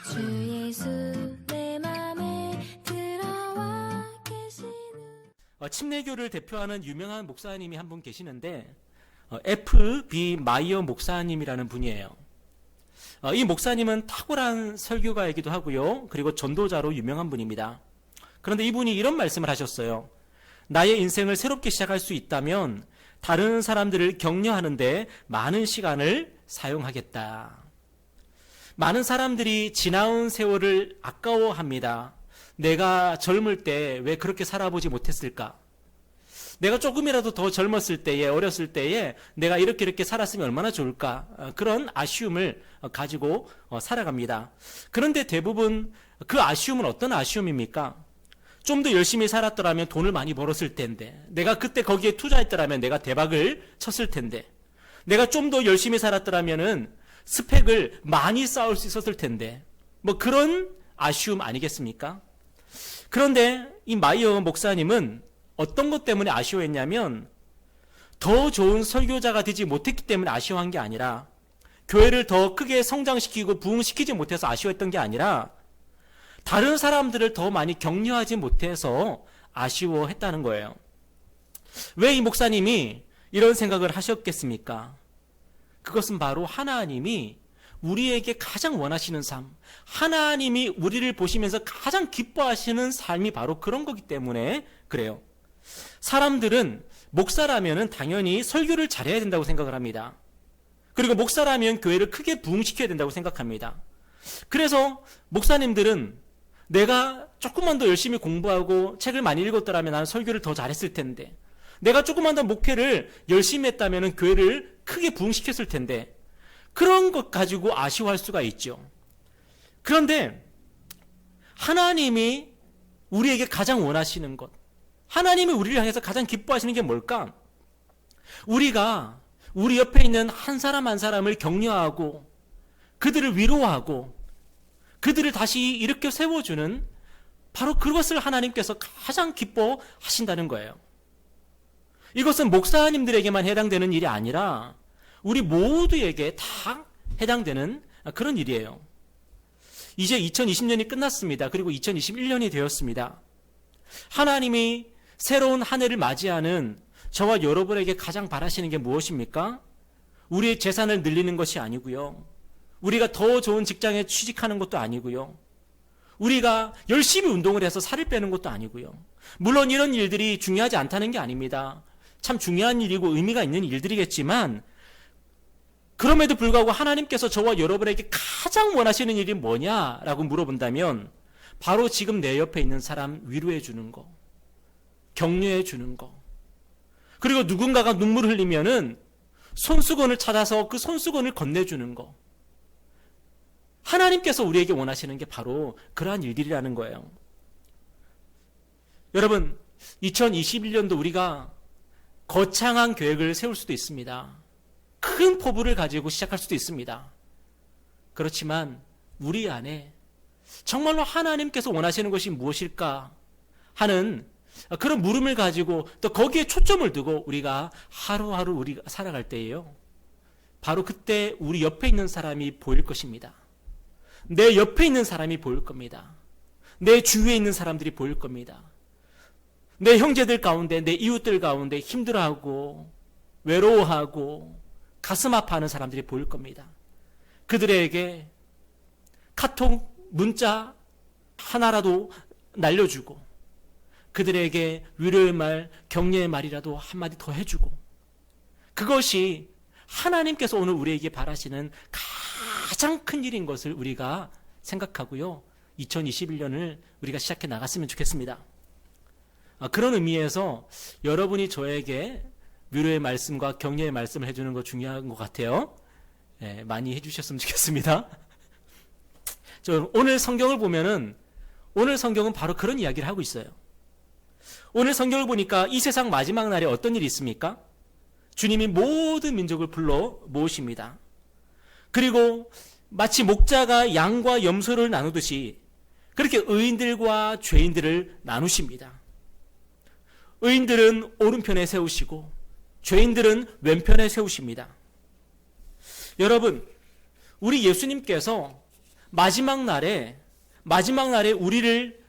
주 예수 내 맘에 들어와 계시는 침례교를 대표하는 유명한 목사님이 한 분 계시는데 F.B. 마이어 목사님이라는 분이에요. 이 목사님은 탁월한 설교가이기도 하고요. 그리고 전도자로 유명한 분입니다. 그런데 이분이 이런 말씀을 하셨어요. 나의 인생을 새롭게 시작할 수 있다면 다른 사람들을 격려하는데 많은 시간을 사용하겠다. 많은 사람들이 지나온 세월을 아까워합니다. 내가 젊을 때 왜 그렇게 살아보지 못했을까? 내가 조금이라도 더 젊었을 때에, 어렸을 때에 내가 이렇게 살았으면 얼마나 좋을까? 그런 아쉬움을 가지고 살아갑니다. 그런데 대부분 그 아쉬움은 어떤 아쉬움입니까? 좀 더 열심히 살았더라면 돈을 많이 벌었을 텐데, 내가 그때 거기에 투자했더라면 내가 대박을 쳤을 텐데, 내가 좀 더 열심히 살았더라면은 스펙을 많이 쌓을 수 있었을 텐데, 뭐 그런 아쉬움 아니겠습니까? 그런데 이 마이어 목사님은 어떤 것 때문에 아쉬워했냐면, 더 좋은 설교자가 되지 못했기 때문에 아쉬워한 게 아니라, 교회를 더 크게 성장시키고 부흥시키지 못해서 아쉬워했던 게 아니라, 다른 사람들을 더 많이 격려하지 못해서 아쉬워했다는 거예요. 왜 이 목사님이 이런 생각을 하셨겠습니까? 그것은 바로 하나님이 우리에게 가장 원하시는 삶, 하나님이 우리를 보시면서 가장 기뻐하시는 삶이 바로 그런 거기 때문에 그래요. 사람들은 목사라면 당연히 설교를 잘해야 된다고 생각을 합니다. 그리고 목사라면 교회를 크게 부흥시켜야 된다고 생각합니다. 그래서 목사님들은 내가 조금만 더 열심히 공부하고 책을 많이 읽었더라면 나는 설교를 더 잘했을 텐데, 내가 조금만 더 목회를 열심히 했다면 교회를 크게 부흥시켰을 텐데, 그런 것 가지고 아쉬워할 수가 있죠. 그런데 하나님이 우리에게 가장 원하시는 것, 하나님이 우리를 향해서 가장 기뻐하시는 게 뭘까? 우리가 우리 옆에 있는 한 사람 한 사람을 격려하고 그들을 위로하고 그들을 다시 일으켜 세워주는, 바로 그것을 하나님께서 가장 기뻐하신다는 거예요. 이것은 목사님들에게만 해당되는 일이 아니라 우리 모두에게 다 해당되는 그런 일이에요. 이제 2020년이 끝났습니다. 그리고 2021년이 되었습니다. 하나님이 새로운 한 해를 맞이하는 저와 여러분에게 가장 바라시는 게 무엇입니까? 우리의 재산을 늘리는 것이 아니고요. 우리가 더 좋은 직장에 취직하는 것도 아니고요. 우리가 열심히 운동을 해서 살을 빼는 것도 아니고요. 물론 이런 일들이 중요하지 않다는 게 아닙니다. 참 중요한 일이고 의미가 있는 일들이겠지만, 그럼에도 불구하고 하나님께서 저와 여러분에게 가장 원하시는 일이 뭐냐라고 물어본다면, 바로 지금 내 옆에 있는 사람 위로해 주는 거, 격려해 주는 거, 그리고 누군가가 눈물을 흘리면은 손수건을 찾아서 그 손수건을 건네주는 거. 하나님께서 우리에게 원하시는 게 바로 그러한 일들이라는 거예요. 여러분, 2021년도 우리가 거창한 계획을 세울 수도 있습니다. 큰 포부를 가지고 시작할 수도 있습니다. 그렇지만 우리 안에 정말로 하나님께서 원하시는 것이 무엇일까 하는 그런 물음을 가지고 또 거기에 초점을 두고 우리가 하루하루 우리가 살아갈 때예요, 바로 그때 우리 옆에 있는 사람이 보일 것입니다. 내 옆에 있는 사람이 보일 겁니다. 내 주위에 있는 사람들이 보일 겁니다. 내 형제들 가운데, 내 이웃들 가운데 힘들어하고 외로워하고 가슴 아파하는 사람들이 보일 겁니다. 그들에게 카톡, 문자 하나라도 날려주고, 그들에게 위로의 말, 격려의 말이라도 한마디 더 해주고, 그것이 하나님께서 오늘 우리에게 바라시는 가장 큰 일인 것을 우리가 생각하고요, 2021년을 우리가 시작해 나갔으면 좋겠습니다. 그런 의미에서 여러분이 저에게 위로의 말씀과 격려의 말씀을 해주는 거 중요한 것 같아요. 네, 많이 해주셨으면 좋겠습니다. 오늘 성경을 보면은, 오늘 성경은 바로 그런 이야기를 하고 있어요. 오늘 성경을 보니까 이 세상 마지막 날에 어떤 일이 있습니까? 주님이 모든 민족을 불러 모으십니다. 그리고 마치 목자가 양과 염소를 나누듯이 그렇게 의인들과 죄인들을 나누십니다. 의인들은 오른편에 세우시고 죄인들은 왼편에 세우십니다. 여러분, 우리 예수님께서 마지막 날에 우리를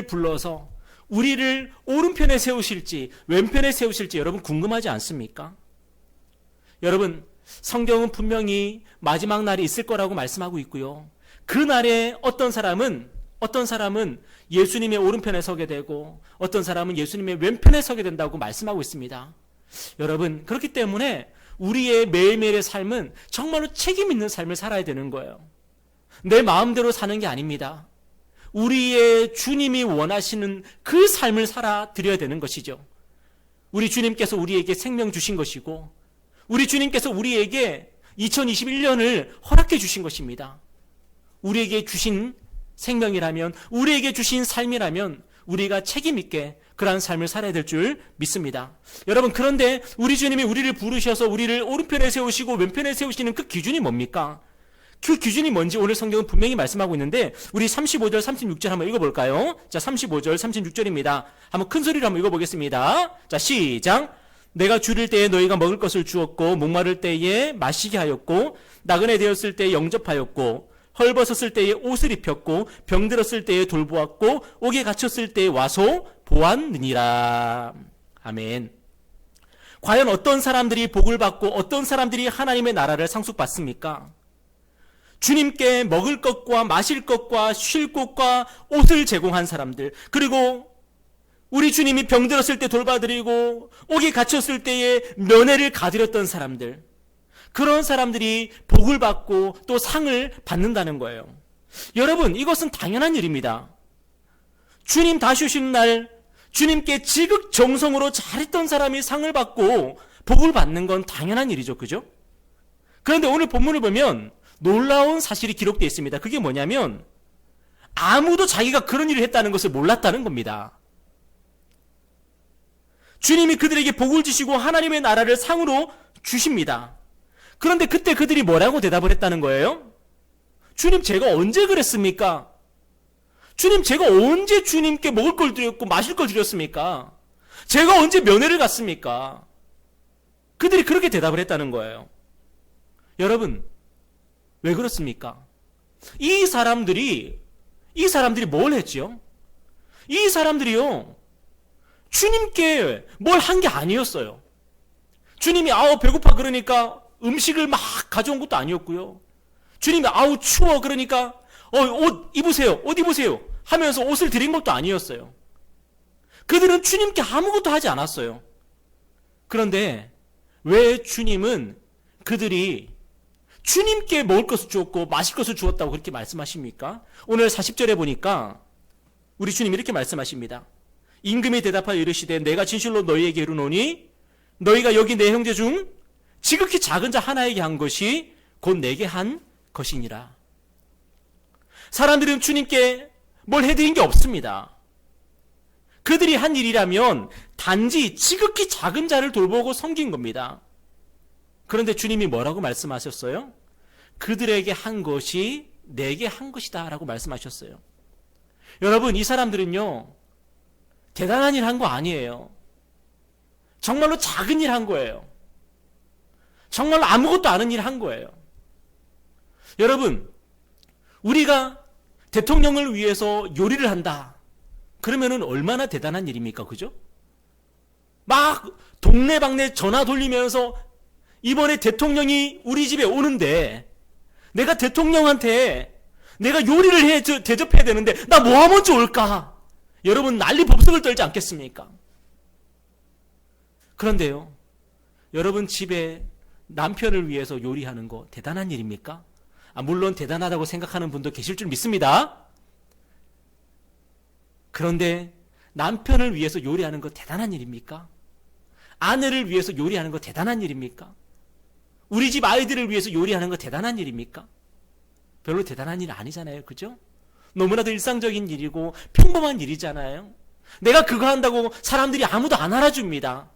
불러서 우리를 오른편에 세우실지 왼편에 세우실지 여러분 궁금하지 않습니까? 여러분, 성경은 분명히 마지막 날이 있을 거라고 말씀하고 있고요. 그 날에 어떤 사람은 예수님의 오른편에 서게 되고 어떤 사람은 예수님의 왼편에 서게 된다고 말씀하고 있습니다. 여러분, 그렇기 때문에 우리의 매일매일의 삶은 정말로 책임 있는 삶을 살아야 되는 거예요. 내 마음대로 사는 게 아닙니다. 우리의 주님이 원하시는 그 삶을 살아드려야 되는 것이죠. 우리 주님께서 우리에게 생명 주신 것이고 우리 주님께서 우리에게 2021년을 허락해 주신 것입니다. 우리에게 주신 생명이라면, 우리에게 주신 삶이라면 우리가 책임 있게 그러한 삶을 살아야 될 줄 믿습니다. 여러분, 그런데 우리 주님이 우리를 부르셔서 우리를 오른편에 세우시고 왼편에 세우시는 그 기준이 뭡니까? 그 기준이 뭔지 오늘 성경은 분명히 말씀하고 있는데 우리 35절 36절 한번 읽어볼까요? 자, 35절 36절입니다. 한번 큰 소리로 한번 읽어보겠습니다. 자, 시작. 내가 줄일 때에 너희가 먹을 것을 주었고 목마를 때에 마시게 하였고 나그네 되었을 때에 영접하였고 헐벗었을 때에 옷을 입혔고 병들었을 때에 돌보았고 옥에 갇혔을 때에 와서 보았느니라. 아멘. 과연 어떤 사람들이 복을 받고 어떤 사람들이 하나님의 나라를 상속받습니까? 주님께 먹을 것과 마실 것과 쉴 곳과 옷을 제공한 사람들, 그리고 우리 주님이 병들었을 때 돌봐드리고 옥에 갇혔을 때에 면회를 가드렸던 사람들, 그런 사람들이 복을 받고 또 상을 받는다는 거예요. 여러분, 이것은 당연한 일입니다. 주님 다시 오시는 날 주님께 지극정성으로 잘했던 사람이 상을 받고 복을 받는 건 당연한 일이죠. 그죠? 그런데 오늘 본문을 보면 놀라운 사실이 기록되어 있습니다. 그게 뭐냐면 아무도 자기가 그런 일을 했다는 것을 몰랐다는 겁니다. 주님이 그들에게 복을 주시고 하나님의 나라를 상으로 주십니다. 그런데 그때 그들이 뭐라고 대답을 했다는 거예요? 주님, 제가 언제 그랬습니까? 주님, 제가 언제 주님께 먹을 걸 드렸고 마실 걸 드렸습니까? 제가 언제 면회를 갔습니까? 그들이 그렇게 대답을 했다는 거예요. 여러분, 왜 그렇습니까? 이 사람들이 뭘 했죠? 이 사람들이요, 주님께 뭘 한 게 아니었어요. 주님이 배고파 그러니까 음식을 막 가져온 것도 아니었고요. 주님이 추워 그러니까 옷 입으세요 하면서 옷을 드린 것도 아니었어요. 그들은 주님께 아무것도 하지 않았어요. 그런데 왜 주님은 그들이 주님께 먹을 것을 주었고 마실 것을 주었다고 그렇게 말씀하십니까? 오늘 40절에 보니까 우리 주님이 이렇게 말씀하십니다. 임금이 대답하여 이르시되 내가 진실로 너희에게 이르노니 너희가 여기 내 형제 중 지극히 작은 자 하나에게 한 것이 곧 내게 한 것이니라. 사람들은 주님께 뭘 해드린 게 없습니다. 그들이 한 일이라면 단지 지극히 작은 자를 돌보고 섬긴 겁니다. 그런데 주님이 뭐라고 말씀하셨어요? 그들에게 한 것이 내게 한 것이다 라고 말씀하셨어요. 여러분, 이 사람들은요, 대단한 일 한 거 아니에요. 정말로 작은 일 한 거예요. 정말로 아무것도 아는 일 한 거예요. 여러분, 우리가 대통령을 위해서 요리를 한다. 그러면은 얼마나 대단한 일입니까? 그죠? 막 동네방네 전화 돌리면서 이번에 대통령이 우리 집에 오는데 내가 대통령한테 내가 요리를 해 대접해야 되는데 나 뭐 하면 좋을까? 여러분, 난리 법석을 떨지 않겠습니까? 그런데요, 여러분 집에 남편을 위해서 요리하는 거 대단한 일입니까? 물론 대단하다고 생각하는 분도 계실 줄 믿습니다. 그런데 남편을 위해서 요리하는 거 대단한 일입니까? 아내를 위해서 요리하는 거 대단한 일입니까? 우리 집 아이들을 위해서 요리하는 거 대단한 일입니까? 별로 대단한 일 아니잖아요. 그죠? 너무나도 일상적인 일이고 평범한 일이잖아요. 내가 그거 한다고 사람들이 아무도 안 알아줍니다.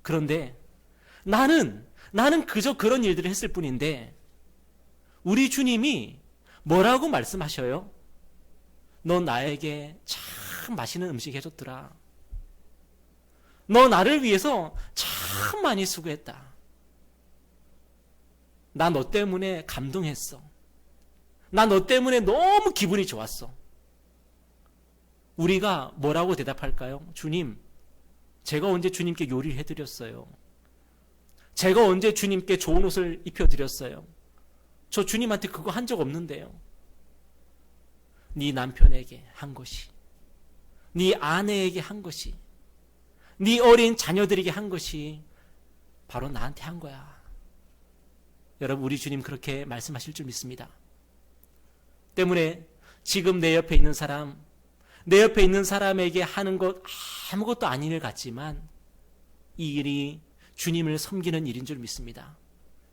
그런데 나는 그저 그런 일들을 했을 뿐인데 우리 주님이 뭐라고 말씀하셔요? 너 나에게 참 맛있는 음식 해줬더라. 너 나를 위해서 참 많이 수고했다. 나 너 때문에 감동했어. 나 너 때문에 너무 기분이 좋았어. 우리가 뭐라고 대답할까요? 주님, 제가 언제 주님께 요리를 해드렸어요? 제가 언제 주님께 좋은 옷을 입혀드렸어요? 저 주님한테 그거 한 적 없는데요. 네 남편에게 한 것이, 네 아내에게 한 것이, 네 어린 자녀들에게 한 것이 바로 나한테 한 거야. 여러분, 우리 주님 그렇게 말씀하실 줄 믿습니다. 때문에 지금 내 옆에 있는 사람, 내 옆에 있는 사람에게 하는 것 아무것도 아닌 일 같지만 이 일이 주님을 섬기는 일인 줄 믿습니다.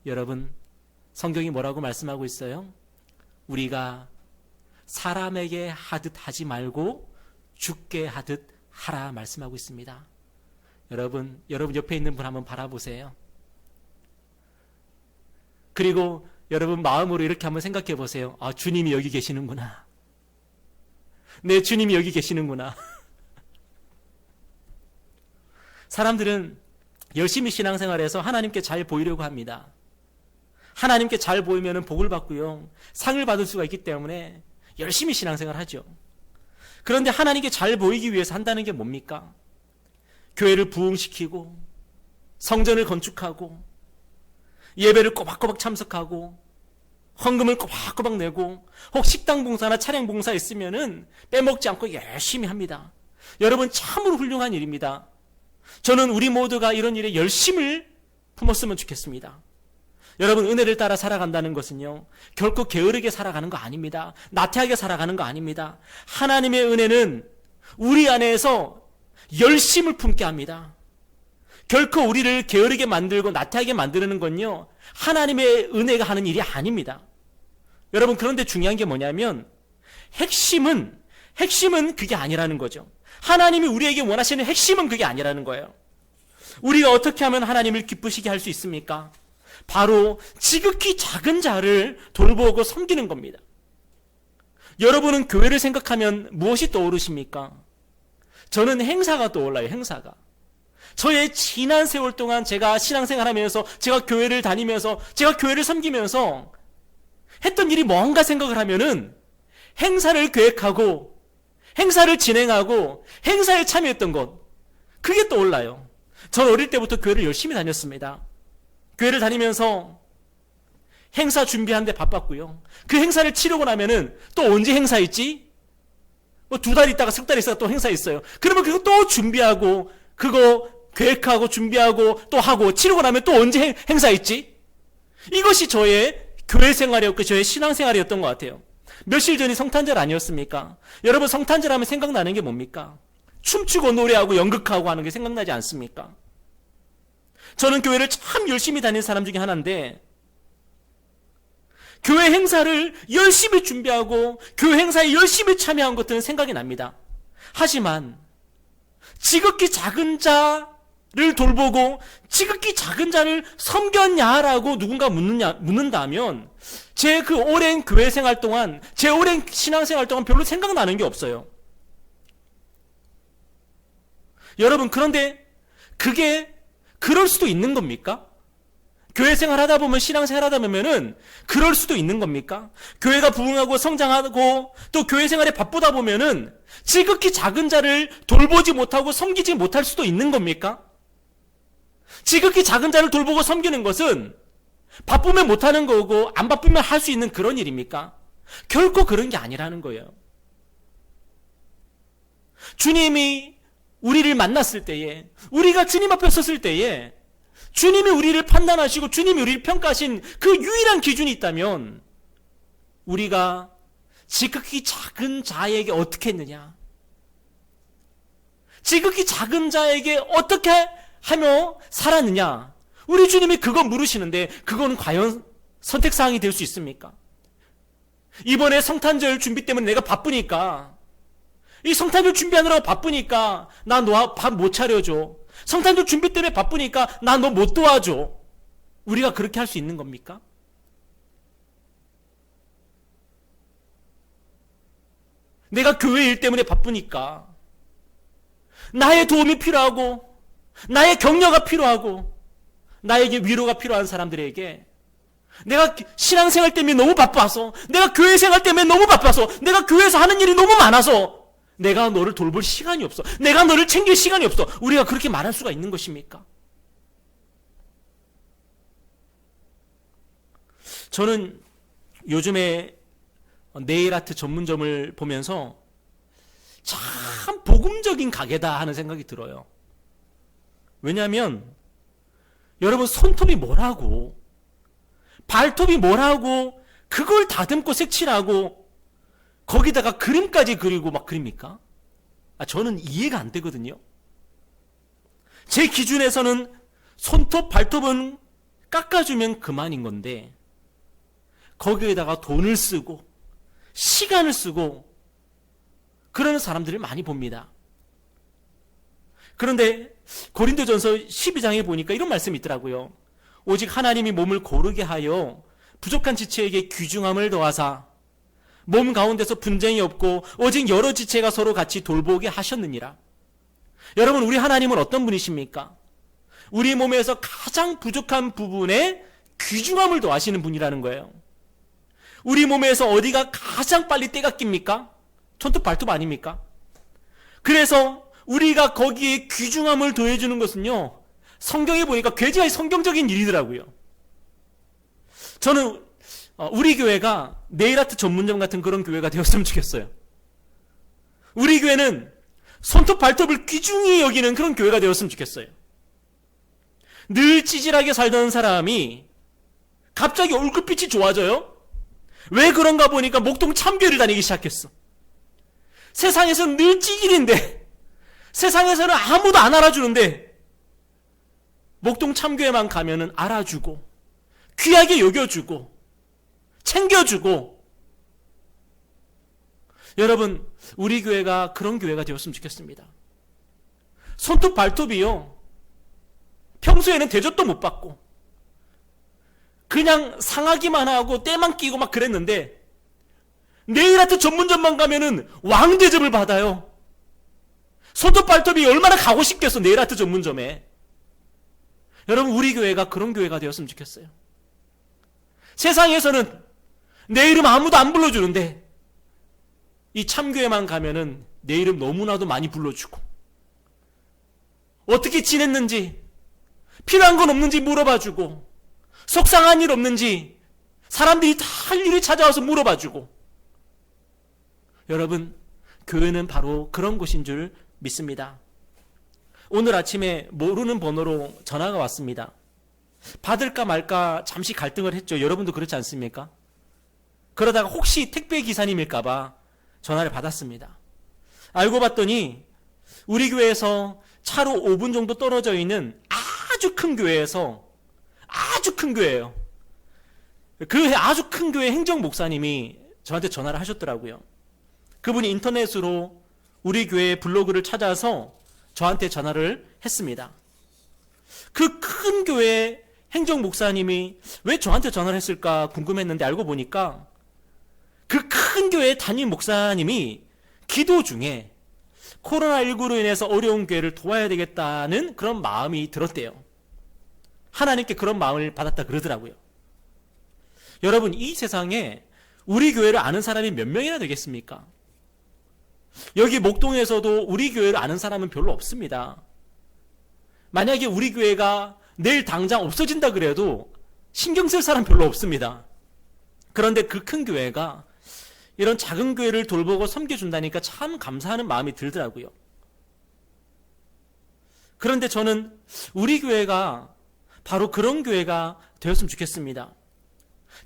여러분, 성경이 뭐라고 말씀하고 있어요? 우리가 사람에게 하듯 하지 말고 주께 하듯 하라 말씀하고 있습니다. 여러분 옆에 있는 분 한번 바라보세요. 그리고 여러분 마음으로 이렇게 한번 생각해 보세요. 아, 주님이 여기 계시는구나. 내 주님이 여기 계시는구나. 사람들은 열심히 신앙생활해서 하나님께 잘 보이려고 합니다. 하나님께 잘 보이면 복을 받고요, 상을 받을 수가 있기 때문에 열심히 신앙생활 하죠. 그런데 하나님께 잘 보이기 위해서 한다는 게 뭡니까? 교회를 부흥시키고 성전을 건축하고 예배를 꼬박꼬박 참석하고 헌금을 꼬박꼬박 내고 혹 식당 봉사나 차량 봉사 있으면은 빼먹지 않고 열심히 합니다. 여러분, 참으로 훌륭한 일입니다. 저는 우리 모두가 이런 일에 열심을 품었으면 좋겠습니다. 여러분, 은혜를 따라 살아간다는 것은요, 결코 게으르게 살아가는 거 아닙니다. 나태하게 살아가는 거 아닙니다. 하나님의 은혜는 우리 안에서 열심을 품게 합니다. 결코 우리를 게으르게 만들고 나태하게 만드는 건요, 하나님의 은혜가 하는 일이 아닙니다. 여러분, 그런데 중요한 게 뭐냐면 핵심은 그게 아니라는 거죠. 하나님이 우리에게 원하시는 핵심은 그게 아니라는 거예요. 우리가 어떻게 하면 하나님을 기쁘시게 할 수 있습니까? 바로 지극히 작은 자를 돌보고 섬기는 겁니다. 여러분은 교회를 생각하면 무엇이 떠오르십니까? 저는 행사가 떠올라요. 행사가. 저의 지난 세월 동안 제가 신앙생활하면서, 제가 교회를 다니면서, 제가 교회를 섬기면서 했던 일이 뭔가 생각을 하면은 행사를 계획하고 행사를 진행하고 행사에 참여했던 것, 그게 떠올라요. 저는 어릴 때부터 교회를 열심히 다녔습니다. 교회를 다니면서 행사 준비하는데 바빴고요. 그 행사를 치르고 나면은 또 언제 행사 있지? 뭐 2달 있다가 3달 있다가 또 행사 있어요. 그러면 그거 또 준비하고, 그거 계획하고 준비하고 또 하고, 치르고 나면 또 언제 행사 있지? 이것이 저의 교회 생활이었고 저의 신앙 생활이었던 것 같아요. 며칠 전이 성탄절 아니었습니까? 여러분, 성탄절 하면 생각나는 게 뭡니까? 춤추고 노래하고 연극하고 하는 게 생각나지 않습니까? 저는 교회를 참 열심히 다니는 사람 중에 하나인데, 교회 행사를 열심히 준비하고 교회 행사에 열심히 참여한 것들은 생각이 납니다. 하지만 지극히 작은 자를 돌보고 지극히 작은 자를 섬겼냐라고 누군가 묻는다면 제 그 오랜 교회 생활 동안, 제 오랜 신앙생활 동안 별로 생각나는 게 없어요. 여러분, 그런데 그게 그럴 수도 있는 겁니까? 교회 생활 하다 보면, 신앙생활 하다 보면은 그럴 수도 있는 겁니까? 교회가 부흥하고 성장하고 또 교회 생활에 바쁘다 보면은 지극히 작은 자를 돌보지 못하고 섬기지 못할 수도 있는 겁니까? 지극히 작은 자를 돌보고 섬기는 것은 바쁘면 못하는 거고 안 바쁘면 할 수 있는 그런 일입니까? 결코 그런 게 아니라는 거예요. 주님이 우리를 만났을 때에, 우리가 주님 앞에 섰을 때에 주님이 우리를 판단하시고 주님이 우리를 평가하신 그 유일한 기준이 있다면 우리가 지극히 작은 자에게 어떻게 했느냐, 지극히 작은 자에게 어떻게 하며 살았느냐, 우리 주님이 그거 물으시는데 그거는 과연 선택사항이 될 수 있습니까? 이번에 성탄절 준비 때문에 내가 바쁘니까, 이 성탄절 준비하느라고 바쁘니까 나 너 밥 못 차려줘. 성탄절 준비 때문에 바쁘니까 나 너 못 도와줘. 우리가 그렇게 할 수 있는 겁니까? 내가 교회 일 때문에 바쁘니까 나의 도움이 필요하고 나의 격려가 필요하고 나에게 위로가 필요한 사람들에게 내가 신앙생활 때문에 너무 바빠서, 내가 교회 생활 때문에 너무 바빠서, 내가 교회에서 하는 일이 너무 많아서 내가 너를 돌볼 시간이 없어, 내가 너를 챙길 시간이 없어. 우리가 그렇게 말할 수가 있는 것입니까? 저는 요즘에 네일아트 전문점을 보면서 참 복음적인 가게다 하는 생각이 들어요. 왜냐하면 여러분, 손톱이 뭐라고, 발톱이 뭐라고, 그걸 다듬고 색칠하고 거기다가 그림까지 그리고 막 그립니까? 저는 이해가 안 되거든요. 제 기준에서는 손톱, 발톱은 깎아주면 그만인 건데 거기에다가 돈을 쓰고 시간을 쓰고 그러는 사람들을 많이 봅니다. 그런데 고린도전서 12장에 보니까 이런 말씀이 있더라고요. 오직 하나님이 몸을 고르게 하여 부족한 지체에게 귀중함을 더하사 몸 가운데서 분쟁이 없고 오직 여러 지체가 서로 같이 돌보게 하셨느니라. 여러분, 우리 하나님은 어떤 분이십니까? 우리 몸에서 가장 부족한 부분에 귀중함을 더하시는 분이라는 거예요. 우리 몸에서 어디가 가장 빨리 때가 낍니까? 손톱, 발톱 아닙니까? 그래서 우리가 거기에 귀중함을 더해주는 것은요, 성경에 보니까 굉장히 성경적인 일이더라고요. 저는 우리 교회가 네일아트 전문점 같은 그런 교회가 되었으면 좋겠어요. 우리 교회는 손톱, 발톱을 귀중히 여기는 그런 교회가 되었으면 좋겠어요. 늘 찌질하게 살던 사람이 갑자기 얼굴빛이 좋아져요? 왜 그런가 보니까 목동 참교회를 다니기 시작했어. 세상에서는 늘 찌질인데, 세상에서는 아무도 안 알아주는데 목동 참교회만 가면은 알아주고 귀하게 여겨주고 챙겨주고. 여러분, 우리 교회가 그런 교회가 되었으면 좋겠습니다. 손톱, 발톱이요, 평소에는 대접도 못 받고 그냥 상하기만 하고 때만 끼고 막 그랬는데 네일아트 전문점만 가면은 왕대접을 받아요. 손톱, 발톱이 얼마나 가고 싶겠어, 네일아트 전문점에. 여러분, 우리 교회가 그런 교회가 되었으면 좋겠어요. 세상에서는 내 이름 아무도 안 불러주는데 이 참교회만 가면은 내 이름 너무나도 많이 불러주고, 어떻게 지냈는지, 필요한 건 없는지 물어봐주고, 속상한 일 없는지 사람들이 다 일일이 찾아와서 물어봐주고. 여러분, 교회는 바로 그런 곳인 줄 믿습니다. 오늘 아침에 모르는 번호로 전화가 왔습니다. 받을까 말까 잠시 갈등을 했죠. 여러분도 그렇지 않습니까? 그러다가 혹시 택배 기사님일까봐 전화를 받았습니다. 알고 봤더니 우리 교회에서 차로 5분 정도 떨어져 있는 아주 큰 교회에서, 아주 큰 교회예요, 그 아주 큰 교회 행정 목사님이 저한테 전화를 하셨더라고요. 그분이 인터넷으로 우리 교회 블로그를 찾아서 저한테 전화를 했습니다. 그 큰 교회 행정 목사님이 왜 저한테 전화를 했을까 궁금했는데 알고 보니까 그 큰 교회 담임 목사님이 기도 중에 코로나19로 인해서 어려운 교회를 도와야 되겠다는 그런 마음이 들었대요. 하나님께 그런 마음을 받았다 그러더라고요. 여러분, 이 세상에 우리 교회를 아는 사람이 몇 명이나 되겠습니까? 여기 목동에서도 우리 교회를 아는 사람은 별로 없습니다. 만약에 우리 교회가 내일 당장 없어진다 그래도 신경 쓸 사람 별로 없습니다. 그런데 그 큰 교회가 이런 작은 교회를 돌보고 섬겨준다니까 참 감사하는 마음이 들더라고요. 그런데 저는 우리 교회가 바로 그런 교회가 되었으면 좋겠습니다.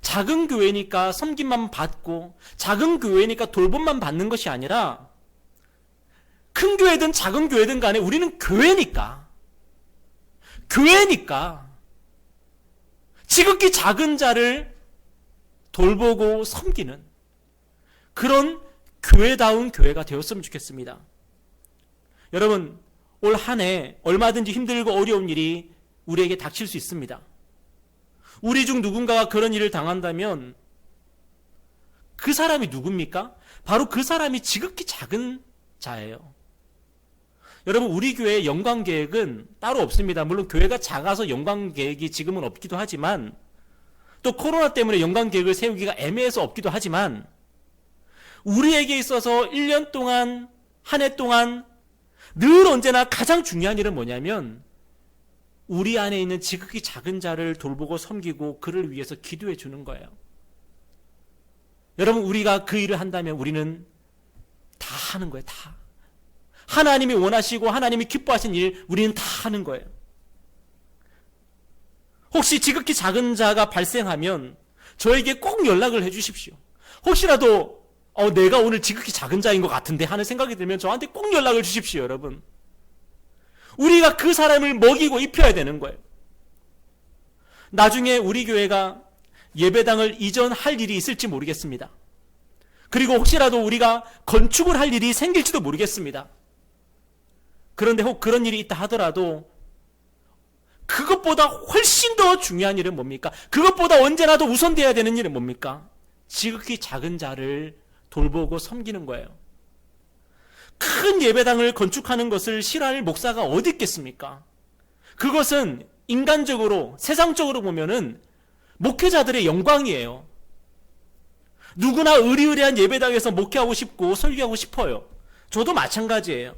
작은 교회니까 섬김만 받고, 작은 교회니까 돌봄만 받는 것이 아니라 큰 교회든 작은 교회든 간에 우리는 교회니까 지극히 작은 자를 돌보고 섬기는 그런 교회다운 교회가 되었으면 좋겠습니다. 여러분, 올 한 해 얼마든지 힘들고 어려운 일이 우리에게 닥칠 수 있습니다. 우리 중 누군가가 그런 일을 당한다면 그 사람이 누굽니까? 바로 그 사람이 지극히 작은 자예요. 여러분, 우리 교회의 영광계획은 따로 없습니다. 물론 교회가 작아서 영광계획이 지금은 없기도 하지만, 또 코로나 때문에 연간 계획을 세우기가 애매해서 없기도 하지만 우리에게 있어서 1년 동안, 한 해 동안 늘 언제나 가장 중요한 일은 뭐냐면 우리 안에 있는 지극히 작은 자를 돌보고 섬기고 그를 위해서 기도해 주는 거예요. 여러분, 우리가 그 일을 한다면 우리는 다 하는 거예요. 다. 하나님이 원하시고 하나님이 기뻐하신 일 우리는 다 하는 거예요. 혹시 지극히 작은 자가 발생하면 저에게 꼭 연락을 해 주십시오. 혹시라도 내가 오늘 지극히 작은 자인 것 같은데 하는 생각이 들면 저한테 꼭 연락을 주십시오, 여러분. 우리가 그 사람을 먹이고 입혀야 되는 거예요. 나중에 우리 교회가 예배당을 이전할 일이 있을지 모르겠습니다. 그리고 혹시라도 우리가 건축을 할 일이 생길지도 모르겠습니다. 그런데 혹 그런 일이 있다 하더라도 그것보다 훨씬 더 중요한 일은 뭡니까? 그것보다 언제나도 우선돼야 되는 일은 뭡니까? 지극히 작은 자를 돌보고 섬기는 거예요. 큰 예배당을 건축하는 것을 싫어할 목사가 어디 있겠습니까? 그것은 인간적으로, 세상적으로 보면은 목회자들의 영광이에요. 누구나 의리의리한 예배당에서 목회하고 싶고 설교하고 싶어요. 저도 마찬가지예요.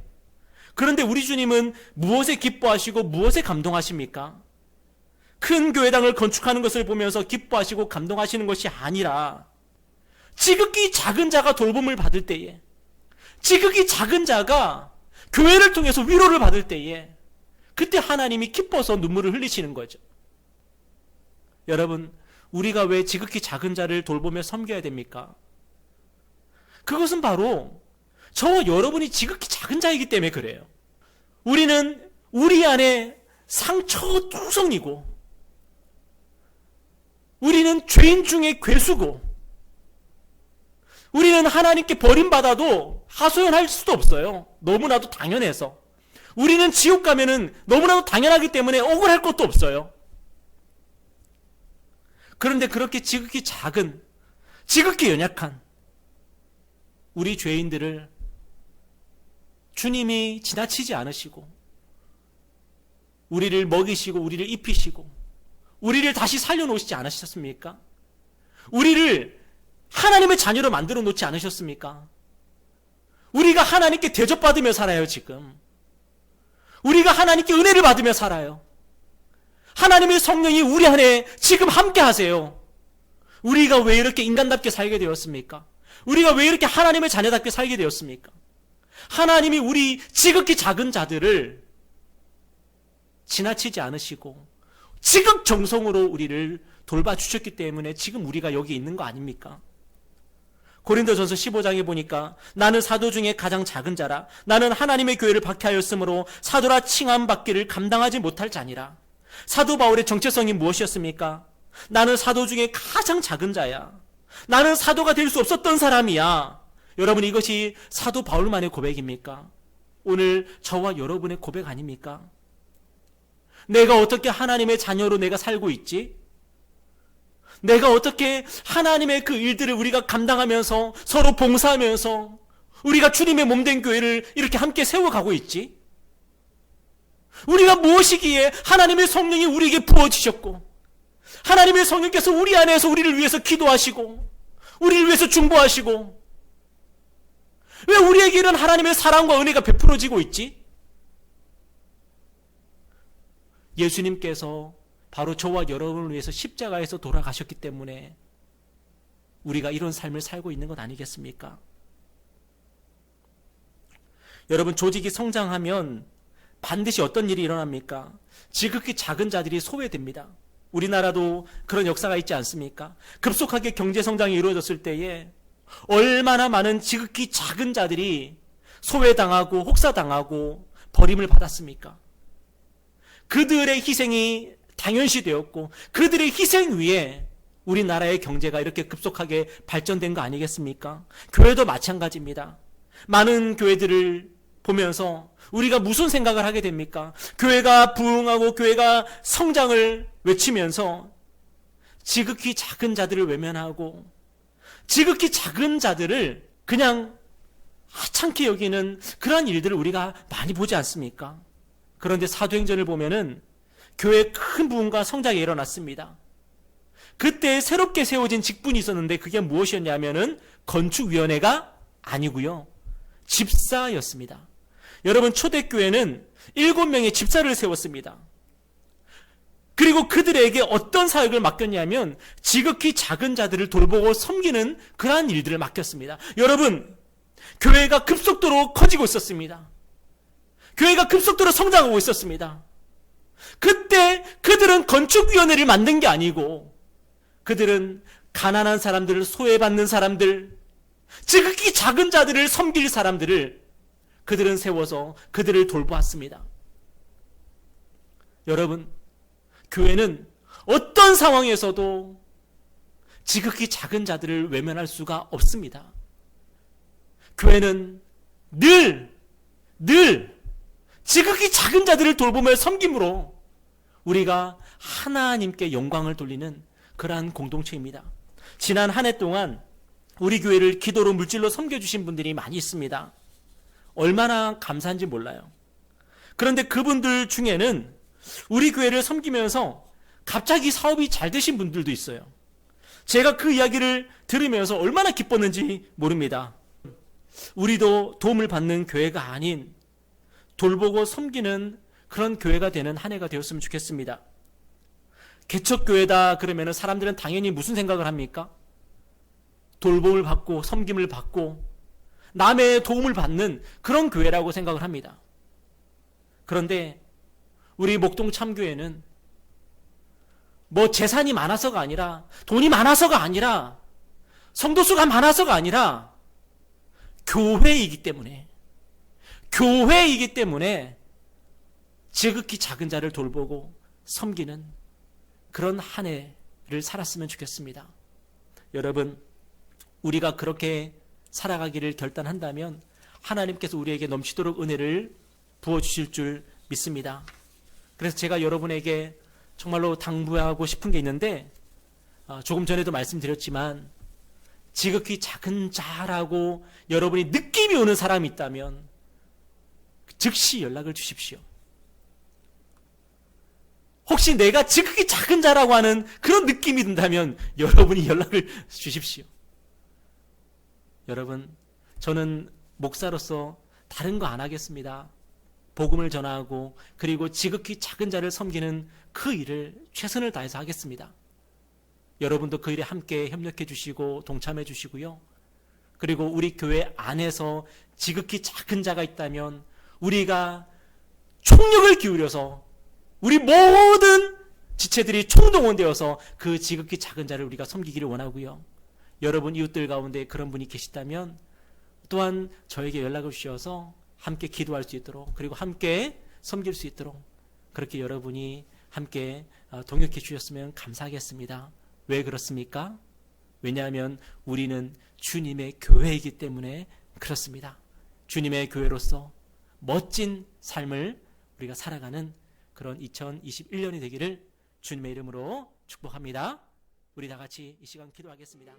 그런데 우리 주님은 무엇에 기뻐하시고 무엇에 감동하십니까? 큰 교회당을 건축하는 것을 보면서 기뻐하시고 감동하시는 것이 아니라 지극히 작은 자가 돌봄을 받을 때에, 지극히 작은 자가 교회를 통해서 위로를 받을 때에 그때 하나님이 기뻐서 눈물을 흘리시는 거죠. 여러분, 우리가 왜 지극히 작은 자를 돌보며 섬겨야 됩니까? 그것은 바로 저와 여러분이 지극히 작은 자이기 때문에 그래요. 우리는 우리 안에 상처투성이고 우리는 죄인 중에 괴수고 우리는 하나님께 버림받아도 하소연할 수도 없어요. 너무나도 당연해서. 우리는 지옥 가면은 너무나도 당연하기 때문에 억울할 것도 없어요. 그런데 그렇게 지극히 작은, 지극히 연약한 우리 죄인들을 주님이 지나치지 않으시고 우리를 먹이시고 우리를 입히시고 우리를 다시 살려놓으시지 않으셨습니까? 우리를 하나님의 자녀로 만들어 놓지 않으셨습니까? 우리가 하나님께 대접받으며 살아요, 지금. 우리가 하나님께 은혜를 받으며 살아요. 하나님의 성령이 우리 안에 지금 함께 하세요. 우리가 왜 이렇게 인간답게 살게 되었습니까? 우리가 왜 이렇게 하나님의 자녀답게 살게 되었습니까? 하나님이 우리 지극히 작은 자들을 지나치지 않으시고 지극정성으로 우리를 돌봐주셨기 때문에 지금 우리가 여기 있는 거 아닙니까? 고린도전서 15장에 보니까 나는 사도 중에 가장 작은 자라 나는 하나님의 교회를 박해하였으므로 사도라 칭함받기를 감당하지 못할 자니라. 사도 바울의 정체성이 무엇이었습니까? 나는 사도 중에 가장 작은 자야. 나는 사도가 될 수 없었던 사람이야. 여러분, 이것이 사도 바울만의 고백입니까? 오늘 저와 여러분의 고백 아닙니까? 내가 어떻게 하나님의 자녀로 내가 살고 있지? 내가 어떻게 하나님의 그 일들을 우리가 감당하면서 서로 봉사하면서 우리가 주님의 몸된 교회를 이렇게 함께 세워가고 있지? 우리가 무엇이기에 하나님의 성령이 우리에게 부어지셨고 하나님의 성령께서 우리 안에서 우리를 위해서 기도하시고 우리를 위해서 중보하시고 왜 우리에게 이런 하나님의 사랑과 은혜가 베풀어지고 있지? 예수님께서 바로 저와 여러분을 위해서 십자가에서 돌아가셨기 때문에 우리가 이런 삶을 살고 있는 것 아니겠습니까? 여러분, 조직이 성장하면 반드시 어떤 일이 일어납니까? 지극히 작은 자들이 소외됩니다. 우리나라도 그런 역사가 있지 않습니까? 급속하게 경제 성장이 이루어졌을 때에 얼마나 많은 지극히 작은 자들이 소외당하고 혹사당하고 버림을 받았습니까? 그들의 희생이 당연시되었고 그들의 희생 위에 우리나라의 경제가 이렇게 급속하게 발전된 거 아니겠습니까? 교회도 마찬가지입니다. 많은 교회들을 보면서 우리가 무슨 생각을 하게 됩니까? 교회가 부흥하고 교회가 성장을 외치면서 지극히 작은 자들을 외면하고 지극히 작은 자들을 그냥 하찮게 여기는 그러한 일들을 우리가 많이 보지 않습니까? 그런데 사도행전을 보면은 교회의 큰 부흥과 성장이 일어났습니다. 그때 새롭게 세워진 직분이 있었는데 그게 무엇이었냐면은 건축위원회가 아니고요. 집사였습니다. 여러분, 초대교회는 7명의 집사를 세웠습니다. 그리고 그들에게 어떤 사역을 맡겼냐면 지극히 작은 자들을 돌보고 섬기는 그러한 일들을 맡겼습니다. 여러분, 교회가 급속도로 커지고 있었습니다. 교회가 급속도로 성장하고 있었습니다. 그때 그들은 건축위원회를 만든 게 아니고 그들은 가난한 사람들을 소외받는 사람들, 지극히 작은 자들을 섬길 사람들을 그들은 세워서 그들을 돌보았습니다. 여러분, 교회는 어떤 상황에서도 지극히 작은 자들을 외면할 수가 없습니다. 교회는 늘 지극히 작은 자들을 돌보며 섬김으로 우리가 하나님께 영광을 돌리는 그러한 공동체입니다. 지난 한 해 동안 우리 교회를 기도로 물질로 섬겨주신 분들이 많이 있습니다. 얼마나 감사한지 몰라요. 그런데 그분들 중에는 우리 교회를 섬기면서 갑자기 사업이 잘 되신 분들도 있어요. 제가 그 이야기를 들으면서 얼마나 기뻤는지 모릅니다. 우리도 도움을 받는 교회가 아닌 돌보고 섬기는 그런 교회가 되는 한 해가 되었으면 좋겠습니다. 개척교회다 그러면 사람들은 당연히 무슨 생각을 합니까? 돌봄을 받고 섬김을 받고 남의 도움을 받는 그런 교회라고 생각을 합니다. 그런데 우리 목동 참교회는 뭐 재산이 많아서가 아니라 돈이 많아서가 아니라 성도수가 많아서가 아니라 교회이기 때문에 지극히 작은 자를 돌보고 섬기는 그런 한 해를 살았으면 좋겠습니다. 여러분, 우리가 그렇게 살아가기를 결단한다면 하나님께서 우리에게 넘치도록 은혜를 부어주실 줄 믿습니다. 그래서 제가 여러분에게 정말로 당부하고 싶은 게 있는데, 조금 전에도 말씀드렸지만 지극히 작은 자라고 여러분이 느낌이 오는 사람이 있다면 즉시 연락을 주십시오. 혹시 내가 지극히 작은 자라고 하는 그런 느낌이 든다면 여러분이 연락을 주십시오. 여러분, 저는 목사로서 다른 거 안 하겠습니다. 복음을 전하고 그리고 지극히 작은 자를 섬기는 그 일을 최선을 다해서 하겠습니다. 여러분도 그 일에 함께 협력해 주시고 동참해 주시고요. 그리고 우리 교회 안에서 지극히 작은 자가 있다면 우리가 총력을 기울여서 우리 모든 지체들이 총동원되어서 그 지극히 작은 자를 우리가 섬기기를 원하고요. 여러분 이웃들 가운데 그런 분이 계시다면 또한 저에게 연락을 주셔서 함께 기도할 수 있도록 그리고 함께 섬길 수 있도록 그렇게 여러분이 함께 동역해 주셨으면 감사하겠습니다. 왜 그렇습니까? 왜냐하면 우리는 주님의 교회이기 때문에 그렇습니다. 주님의 교회로서 멋진 삶을 우리가 살아가는 그런 2021년이 되기를 주님의 이름으로 축복합니다. 우리 다 같이 이 시간 기도하겠습니다.